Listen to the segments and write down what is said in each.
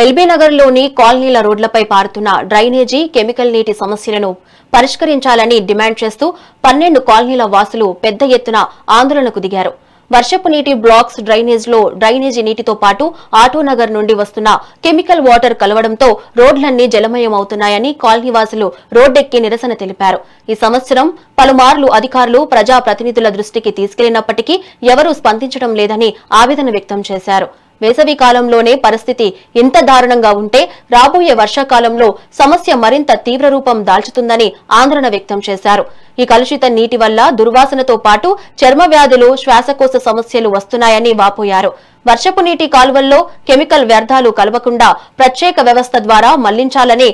LB Nagar లోని కాలనీల రోడ్లపై పారుతున్న డ్రైనేజీ కెమికల్ నీటి సమస్యలను పరిష్కరించాలని డిమాండ్ చేస్తూ 12 కాలనీల వాసులు పెద్ద ఎత్తున ఆందోళనకు దిగారు. వర్షపు నీటి బ్లాక్స్ డ్రైనేజ్లో డ్రైనేజీ నీటితో పాటు ఆటోనగర్ నుండి వస్తున్న కెమికల్ వాటర్ కలవడంతో రోడ్లన్నీ జలమయం అవుతున్నాయని కాలనీవాసులు రోడ్డెక్కి నిరసన తెలిపారు. ఈ సంవత్సరం పలుమార్లు అధికారులు ప్రజాప్రతినిధుల దృష్టికి తీసుకెళ్లినప్పటికీ ఎవరూ స్పందించడం లేదని ఆవేదన వ్యక్తం చేశారు. వేసవి కాలంలోనే పరిస్థితి ఇంత దారుణంగా ఉంటే రాబోయే వర్షాకాలంలో సమస్య మరింత తీవ్ర రూపం దాల్చుతుందని ఆందోళన వ్యక్తం చేశారు. ఈ కలుషిత నీటి వల్ల దుర్వాసనతో పాటు చర్మ వ్యాధులు, శ్వాసకోశ సమస్యలు వస్తున్నాయని వాపోయారు. వర్షపు నీటి కాలువల్లో కెమికల్ వ్యర్థాలు కలవకుండా ప్రత్యేక వ్యవస్థ ద్వారా మళ్లించాలని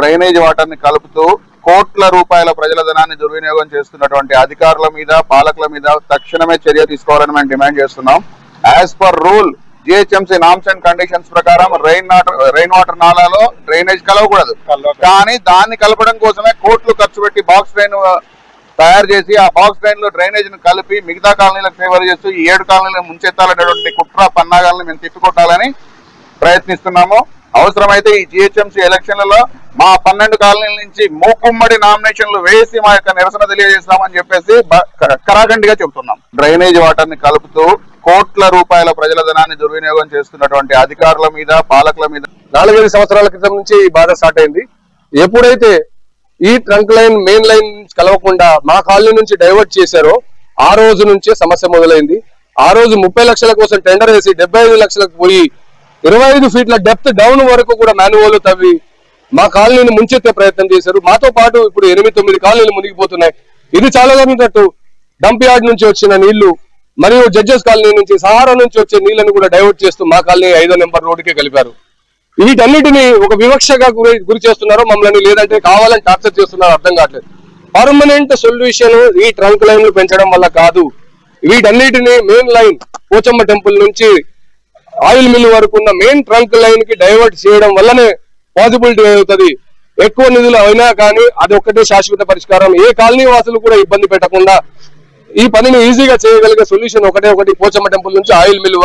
డ్రైనేజ్ వాటర్ ని కలుపుతూ కోట్ల రూపాయల ప్రజల ధనాన్ని దుర్వినియోగం చేస్తున్నటువంటి అధికారుల మీద, పాలకుల మీద తక్షణమే చర్య తీసుకోవాలని మేము డిమాండ్ చేస్తున్నాం. As per rule GHMC norms and conditions ప్రకారం రెయిన్ వాటర్ నాలాలో డ్రైనేజ్ కలవకూడదు. కానీ దాన్ని కలపడం కోసమే కోట్లు ఖర్చు పెట్టి బాక్స్ డ్రైన్ తయారు చేసి ఆ బాక్స్ డ్రైన్ లో డ్రైనేజ్ ను కలిపి మిగతా కాలనీలకు ఫేవర్ చేస్తూ ఈ 7 కాలనీలను ముంచెత్తాలనేటువంటి కుట్ర పన్నాగాలను మేము తిప్పికొట్టాలని ప్రయత్నిస్తున్నాము. అవసరమైతే ఈ జిహెచ్ఎంసీ ఎలక్షన్లలో మా 12 కాలనీల నుంచి మూకుమ్మడి నామినేషన్లు వేసి మా యొక్క నిరసన తెలియజేస్తామని చెప్పేసి కరాఖండిగా చెబుతున్నాం. డ్రైనేజ్ వాటర్ ని కలుపుతూ కోట్ల రూపాయల ప్రజల ధనాన్ని దుర్వినియోగం చేస్తున్నటువంటి అధికారుల మీద, పాలకుల మీద 4-5 సంవత్సరాల క్రితం నుంచి ఈ బాధ స్టార్ట్ అయింది. ఎప్పుడైతే ఈ ట్రంక్ లైన్, మెయిన్ లైన్ కలవకుండా మా కాలనీ నుంచి డైవర్ట్ చేశారో ఆ రోజు నుంచే సమస్య మొదలైంది. ఆ రోజు 30 లక్షల కోసం టెండర్ వేసి 75 లక్షలకు పోయి 25 ఫీట్ల డెప్త్ డౌన్ వరకు కూడా మాన్యువల్ తవ్వి మా కాలనీని ముంచెత్తే ప్రయత్నం చేశారు. మాతో పాటు ఇప్పుడు 8-9 కాలనీలు మునిగిపోతున్నాయి. ఇది చాలా గమనించట్టు డంప్ యార్డ్ నుంచి వచ్చిన నీళ్లు మరియు జడ్జెస్ కాలనీ నుంచి, సహారా నుంచి వచ్చే నీళ్లను కూడా డైవర్ట్ చేస్తూ మా కాలనీ 5వ నెంబర్ రోడ్డుకే కలిపారు. వీటన్నిటిని ఒక వివక్షగా గురి చేస్తున్నారో మమ్మల్ని, లేదంటే కావాలని టార్చర్ చేస్తున్నారో అర్థం కావట్లేదు. పర్మనెంట్ సొల్యూషన్ ఈ ట్రంక్ లైన్లు పెంచడం వల్ల కాదు. వీటన్నిటిని మెయిన్ లైన్ పోచమ్మ టెంపుల్ నుంచి ఆయిల్ మిల్ వరకు ఉన్న మెయిన్ ట్రంక్ లైన్ కి డైవర్ట్ చేయడం వల్లనే పాసిబిలిటీ అవుతుంది. ఎక్కువ నిధులు అయినా కానీ అది ఒక్కటే శాశ్వత పరిష్కారం. ఏ కాలనీ వాసులు కూడా ఇబ్బంది పెట్టకుండా ఈ పనిని ఈజీగా చేయగలిగే సొల్యూషన్ ఒకటి పోచమ్మ టెంపుల్ నుంచి ఆయిల్ మిల్